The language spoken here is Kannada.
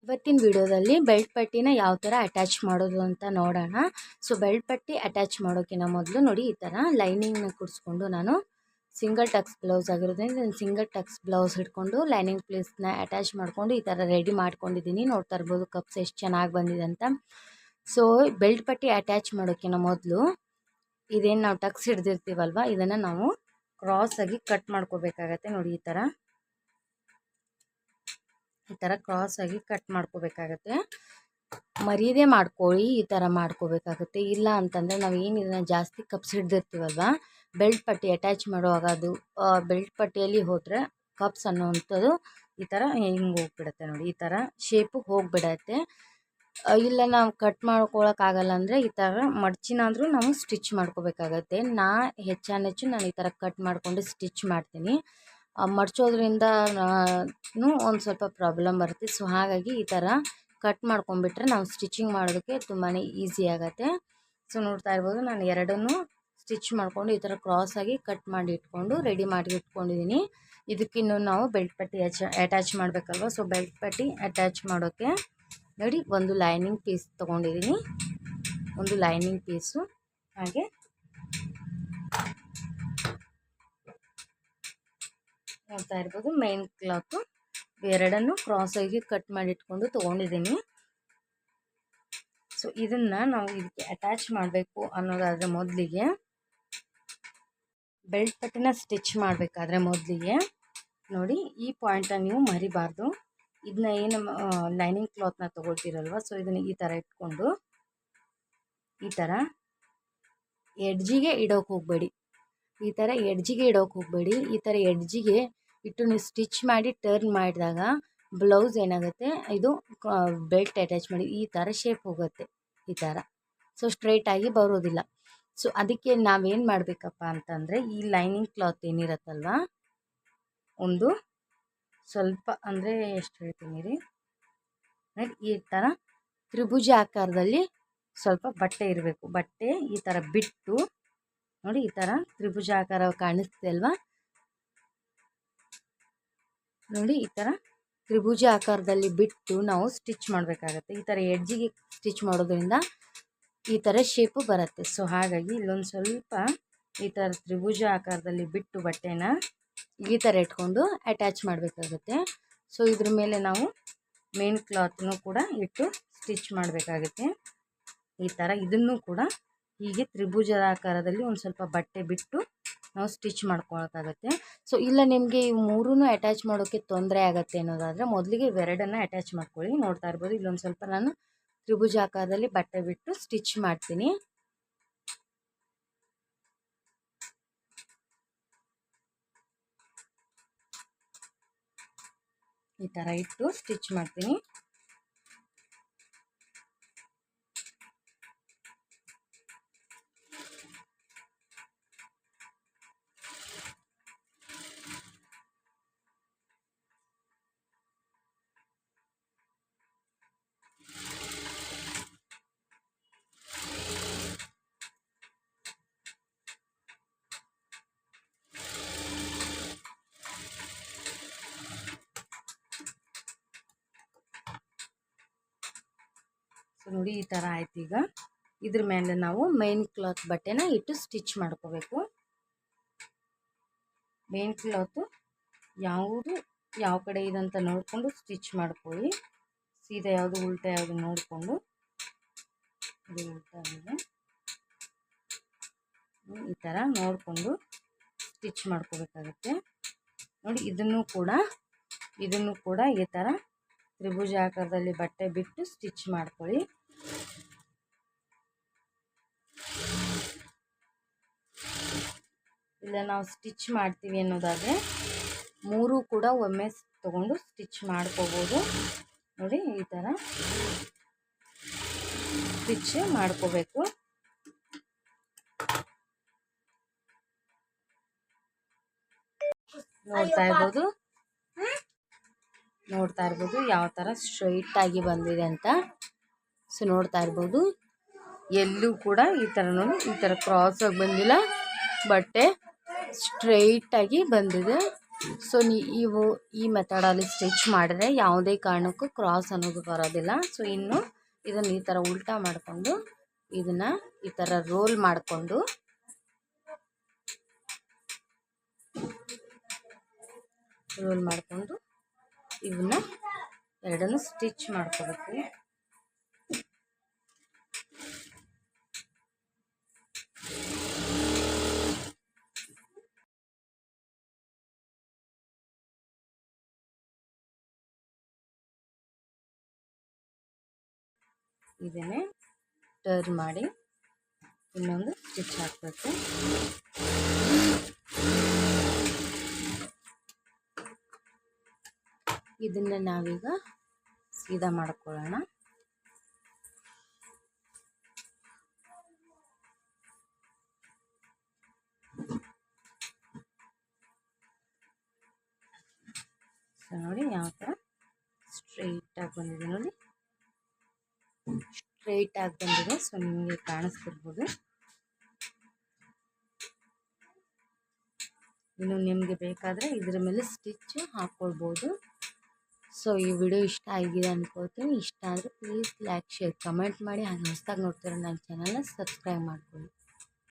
ಇವತ್ತಿನ ವಿಡಿಯೋದಲ್ಲಿ ಬೆಲ್ಟ್ ಪಟ್ಟಿನ ಯಾವ ಥರ ಅಟ್ಯಾಚ್ ಮಾಡೋದು ಅಂತ ನೋಡೋಣ. ಸೊ ಬೆಲ್ಟ್ ಪಟ್ಟಿ ಅಟ್ಯಾಚ್ ಮಾಡೋಕ್ಕಿಂತ ಮೊದಲು ನೋಡಿ ಈ ಥರ ಲೈನಿಂಗ್ನ ಕುಡಿಸ್ಕೊಂಡು ನಾನು ಸಿಂಗಲ್ ಟಕ್ಸ್ ಬ್ಲೌಸ್ ಆಗಿರೋದ್ರಿಂದ ಸಿಂಗಲ್ ಟಕ್ಸ್ ಬ್ಲೌಸ್ ಹಿಡ್ಕೊಂಡು ಲೈನಿಂಗ್ ಪೀಸ್ನ ಅಟ್ಯಾಚ್ ಮಾಡಿಕೊಂಡು ಈ ಥರ ರೆಡಿ ಮಾಡ್ಕೊಂಡಿದ್ದೀನಿ. ನೋಡ್ತಾ ಇರ್ಬೋದು ಕಪ್ಸ್ ಎಷ್ಟು ಚೆನ್ನಾಗಿ ಬಂದಿದೆ ಅಂತ. ಸೊ ಬೆಲ್ಟ್ ಪಟ್ಟಿ ಅಟ್ಯಾಚ್ ಮಾಡೋಕ್ಕಿಂತ ಮೊದಲು ಇದೇನು ನಾವು ಟಕ್ಸ್ ಹಿಡ್ದಿರ್ತೀವಲ್ವ ಇದನ್ನು ನಾವು ಕ್ರಾಸಾಗಿ ಕಟ್ ಮಾಡ್ಕೋಬೇಕಾಗತ್ತೆ. ನೋಡಿ ಈ ಥರ ಕ್ರಾಸ್ ಆಗಿ ಕಟ್ ಮಾಡ್ಕೋಬೇಕಾಗತ್ತೆ. ಮರೀದೇ ಮಾಡ್ಕೊಳ್ಳಿ, ಈ ಥರ ಮಾಡ್ಕೋಬೇಕಾಗುತ್ತೆ. ಇಲ್ಲ ಅಂತಂದರೆ ನಾವು ಏನು ಇದನ್ನು ಜಾಸ್ತಿ ಕಪ್ಸ್ ಹಿಡ್ದಿರ್ತೀವಲ್ವ ಬೆಲ್ಟ್ ಪಟ್ಟಿ ಅಟ್ಯಾಚ್ ಮಾಡುವಾಗ ಅದು ಬೆಲ್ಟ್ ಪಟ್ಟಿಯಲ್ಲಿ ಹೋದರೆ ಕಪ್ಸ್ ಅನ್ನೋವಂಥದ್ದು ಈ ಥರ ಹಿಂಗೆ ಹೋಗ್ಬಿಡುತ್ತೆ. ನೋಡಿ ಈ ಥರ ಶೇಪು ಹೋಗಿಬಿಡತ್ತೆ. ಇಲ್ಲ ನಾವು ಕಟ್ ಮಾಡ್ಕೊಳಕ್ಕಾಗಲ್ಲ ಅಂದರೆ ಈ ಥರ ಮಡ್ಚಿನಾದರೂ ನಾವು ಸ್ಟಿಚ್ ಮಾಡ್ಕೋಬೇಕಾಗತ್ತೆ. ಹೆಚ್ಚು ನಾನು ಈ ಥರ ಕಟ್ ಮಾಡಿಕೊಂಡು ಸ್ಟಿಚ್ ಮಾಡ್ತೀನಿ. ಮಡ್ಚೋದ್ರಿಂದ ಒಂದು ಸ್ವಲ್ಪ ಪ್ರಾಬ್ಲಮ್ ಬರುತ್ತೆ. ಸೊ ಹಾಗಾಗಿ ಈ ಥರ ಕಟ್ ಮಾಡ್ಕೊಂಡ್ಬಿಟ್ರೆ ನಾವು ಸ್ಟಿಚಿಂಗ್ ಮಾಡೋದಕ್ಕೆ ತುಂಬಾ ಈಸಿ ಆಗುತ್ತೆ. ಸೊ ನೋಡ್ತಾ ಇರ್ಬೋದು ನಾನು ಎರಡನ್ನೂ ಸ್ಟಿಚ್ ಮಾಡಿಕೊಂಡು ಈ ಥರ ಕ್ರಾಸಾಗಿ ಕಟ್ ಮಾಡಿ ಇಟ್ಕೊಂಡು ರೆಡಿ ಮಾಡಿ ಇಟ್ಕೊಂಡಿದ್ದೀನಿ. ಇದಕ್ಕಿನ್ನೂ ನಾವು ಬೆಲ್ಟ್ ಪಟ್ಟಿ ಅಟ್ಯಾಚ್ ಮಾಡಬೇಕಲ್ವ. ಸೊ ಬೆಲ್ಟ್ ಪಟ್ಟಿ ಅಟ್ಯಾಚ್ ಮಾಡೋಕ್ಕೆ ನೋಡಿ ಒಂದು ಲೈನಿಂಗ್ ಪೀಸ್ ತೊಗೊಂಡಿದ್ದೀನಿ, ಒಂದು ಲೈನಿಂಗ್ ಪೀಸು, ಹಾಗೆ ನೋಡ್ತಾ ಇರ್ಬೋದು ಮೇನ್ ಕ್ಲಾತು ಎರಡನ್ನು ಕ್ರಾಸಾಗಿ ಕಟ್ ಮಾಡಿ ಇಟ್ಕೊಂಡು ತೊಗೊಂಡಿದ್ದೀನಿ. ಸೊ ಇದನ್ನು ನಾವು ಇದಕ್ಕೆ ಅಟ್ಯಾಚ್ ಮಾಡಬೇಕು ಅನ್ನೋದಾದರೆ ಮೊದಲಿಗೆ ಬೆಲ್ಟ್ ಪಟ್ಟಿನ ಸ್ಟಿಚ್ ಮಾಡಬೇಕಾದ್ರೆ ಮೊದಲಿಗೆ ನೋಡಿ ಈ ಪಾಯಿಂಟನ್ನು ನೀವು ಮರಿಬಾರ್ದು. ಇದನ್ನ ಏನು ಲೈನಿಂಗ್ ಕ್ಲಾತ್ನ ತೊಗೊಳ್ತೀರಲ್ವ, ಸೊ ಇದನ್ನು ಈ ಥರ ಇಟ್ಕೊಂಡು ಈ ಥರ ಎಡ್ಜಿಗೆ ಇಡೋಕೆ ಹೋಗಬೇಡಿ. ಈ ಥರ ಎಡ್ಜಿಗೆ ಇಡೋಕೆ ಹೋಗಬೇಡಿ. ಈ ಥರ ಎಡ್ಜಿಗೆ ಇಟ್ಟು ನೀವು ಸ್ಟಿಚ್ ಮಾಡಿ ಟರ್ನ್ ಮಾಡಿದಾಗ ಬ್ಲೌಸ್ ಏನಾಗುತ್ತೆ, ಇದು ಬೆಲ್ಟ್ ಅಟ್ಯಾಚ್ ಮಾಡಿ ಈ ಥರ ಶೇಪ್ ಹೋಗುತ್ತೆ ಈ ಥರ. ಸೊ ಸ್ಟ್ರೈಟಾಗಿ ಬರೋದಿಲ್ಲ. ಸೊ ಅದಕ್ಕೆ ನಾವೇನು ಮಾಡಬೇಕಪ್ಪ ಅಂತಂದರೆ ಈ ಲೈನಿಂಗ್ ಕ್ಲಾತ್ ಏನಿರುತ್ತಲ್ವ ಒಂದು ಸ್ವಲ್ಪ ಅಂದರೆ ಎಷ್ಟು ಹೇಳ್ತೀನಿ ರೀ, ಈ ಥರ ತ್ರಿಭುಜ ಆಕಾರದಲ್ಲಿ ಸ್ವಲ್ಪ ಬಟ್ಟೆ ಇರಬೇಕು. ಬಟ್ಟೆ ಈ ಥರ ಬಿಟ್ಟು ನೋಡಿ ಈ ಥರ ತ್ರಿಭುಜ ಆಕಾರ ಕಾಣಿಸ್ತೆ ಅಲ್ವಾ, ನೋಡಿ ಈ ಥರ ತ್ರಿಭುಜ ಆಕಾರದಲ್ಲಿ ಬಿಟ್ಟು ನಾವು ಸ್ಟಿಚ್ ಮಾಡಬೇಕಾಗತ್ತೆ. ಈ ಥರ ಎಡ್ಜಿಗೆ ಸ್ಟಿಚ್ ಮಾಡೋದ್ರಿಂದ ಈ ಥರ ಶೇಪು ಬರುತ್ತೆ. ಸೊ ಹಾಗಾಗಿ ಇಲ್ಲೊಂದು ಸ್ವಲ್ಪ ಈ ಥರ ತ್ರಿಭುಜ ಆಕಾರದಲ್ಲಿ ಬಿಟ್ಟು ಬಟ್ಟೆನ ಈ ಥರ ಇಟ್ಕೊಂಡು ಅಟ್ಯಾಚ್ ಮಾಡಬೇಕಾಗುತ್ತೆ. ಸೊ ಇದ್ರ ಮೇಲೆ ನಾವು ಮೇನ್ ಕ್ಲಾತ್ನೂ ಕೂಡ ಇಟ್ಟು ಸ್ಟಿಚ್ ಮಾಡಬೇಕಾಗುತ್ತೆ. ಈ ಥರ ಇದನ್ನು ಕೂಡ ಹೀಗೆ ತ್ರಿಭುಜದ ಆಕಾರದಲ್ಲಿ ಒಂದು ಸ್ವಲ್ಪ ಬಟ್ಟೆ ಬಿಟ್ಟು ನಾವು ಸ್ಟಿಚ್ ಮಾಡ್ಕೊಳಕ್ಕಾಗತ್ತೆ. ಸೊ ಇಲ್ಲ ನಿಮಗೆ ಈ ಮೂರೂ ಅಟ್ಯಾಚ್ ಮಾಡೋಕ್ಕೆ ತೊಂದರೆ ಆಗುತ್ತೆ ಅನ್ನೋದಾದರೆ ಮೊದಲಿಗೆ ಇವೆರಡನ್ನು ಅಟ್ಯಾಚ್ ಮಾಡ್ಕೊಳ್ಳಿ. ನೋಡ್ತಾ ಇರ್ಬೋದು ಇಲ್ಲೊಂದು ಸ್ವಲ್ಪ ನಾನು ತ್ರಿಭುಜ ಆಕಾರದಲ್ಲಿ ಬಟ್ಟೆ ಬಿಟ್ಟು ಸ್ಟಿಚ್ ಮಾಡ್ತೀನಿ. ಈ ಥರ ಇಟ್ಟು ಸ್ಟಿಚ್ ಮಾಡ್ತೀನಿ. ಸೊ ನೋಡಿ ಈ ಥರ ಆಯ್ತು. ಈಗ ಇದ್ರ ಮೇಲೆ ನಾವು ಮೇನ್ ಕ್ಲಾತ್ ಬಟ್ಟೆನ ಇಟ್ಟು ಸ್ಟಿಚ್ ಮಾಡ್ಕೋಬೇಕು. ಮೇನ್ ಕ್ಲಾತು ಯಾವುದು ಯಾವ ಕಡೆ ಇದೆ ಅಂತ ನೋಡಿಕೊಂಡು ಸ್ಟಿಚ್ ಮಾಡ್ಕೊಳ್ಳಿ. ಸೀದಾ ಯಾವುದು ಉಲ್ಟಾ ಯಾವುದು ನೋಡಿಕೊಂಡು ಇದು ಉಲ್ಟಾ ಇದೆ ಈ ಥರ ನೋಡಿಕೊಂಡು ಸ್ಟಿಚ್ ಮಾಡ್ಕೋಬೇಕಾಗುತ್ತೆ. ನೋಡಿ ಇದನ್ನು ಕೂಡ ಈ ಥರ ತ್ರಿಭುಜ ಆಕಾರದಲ್ಲಿ ಬಟ್ಟೆ ಬಿಟ್ಟು ಸ್ಟಿಚ್ ಮಾಡ್ಕೊಳ್ಳಿ. ಇಲ್ಲ ನಾವು ಸ್ಟಿಚ್ ಮಾಡ್ತೀವಿ ಅನ್ನೋದಾದರೆ ಮೂರು ಕೂಡ ಒಮ್ಮೆ ತಗೊಂಡು ಸ್ಟಿಚ್ ಮಾಡ್ಕೋಬೋದು. ನೋಡಿ ಈ ಥರ ಸ್ಟಿಚ್ ಮಾಡ್ಕೋಬೇಕು. ನೋಡ್ತಾ ಇರ್ಬೋದು ಯಾವ ಥರ ಸ್ಟ್ರೈಟಾಗಿ ಬಂದಿದೆ ಅಂತ. ಸೊ ನೋಡ್ತಾ ಇರ್ಬೋದು ಎಲ್ಲೂ ಕೂಡ ಈ ಥರ ನೋಡಿ ಈ ಥರ ಕ್ರಾಸಾಗಿ ಬಂದಿಲ್ಲ, ಬಟ್ಟೆ ಸ್ಟ್ರೈಟಾಗಿ ಬಂದಿದೆ. ಸೊ ನೀವು ಈ ಮೆಥಡಲ್ಲಿ ಸ್ಟಿಚ್ ಮಾಡಿದ್ರೆ ಯಾವುದೇ ಕಾರಣಕ್ಕೂ ಕ್ರಾಸ್ ಅನ್ನೋದು ಬರೋದಿಲ್ಲ. ಸೊ ಇನ್ನು ಇದನ್ನು ಈ ಥರ ಉಲ್ಟಾ ಮಾಡಿಕೊಂಡು ಇದನ್ನು ಈ ಥರ ರೋಲ್ ಮಾಡಿಕೊಂಡು ಇವನ್ನ ಎರಡನ್ನು ಸ್ಟಿಚ್ ಮಾಡ್ಕೋಬೇಕು. ಇದನ್ನೇ ಟರ್ನ್ ಮಾಡಿ ಇನ್ನೊಂದು ಸ್ಟಿಚ್ ಹಾಕಬೇಕು. ಇದನ್ನು ನಾವೀಗ ಸೀದಾ ಮಾಡ್ಕೊಳ್ಳೋಣ. ಸೊ ನೋಡಿ ಯಾವ ಥರ ಸ್ಟ್ರೈಟಾಗಿ ಬಂದಿದೆ ನೋಡಿ, ಸ್ಟ್ರೈಟಾಗಿ ಬಂದಿದೆ. ಸೊ ನಿಮಗೆ ಕಾಣಿಸ್ತಿರ್ಬೋದು. ಇನ್ನು ನಿಮಗೆ ಬೇಕಾದರೆ ಇದ್ರ ಮೇಲೆ ಸ್ಟಿಚ್ ಹಾಕ್ಕೊಳ್ಬೋದು. ಸೊ ಈ ವಿಡಿಯೋ ಇಷ್ಟ ಆಗಿದೆ ಅಂದ್ಕೊಳ್ತೀನಿ. ಇಷ್ಟ ಆದರೆ ಪ್ಲೀಸ್ ಲೈಕ್, ಶೇರ್, ಕಮೆಂಟ್ ಮಾಡಿ. ಹಾಗೆ ಹೊಸದಾಗಿ ನೋಡ್ತಿರೋ ನನ್ನ ಚಾನಲ್ನ ಸಬ್ಸ್ಕ್ರೈಬ್ ಮಾಡ್ಕೊಳ್ಳಿ.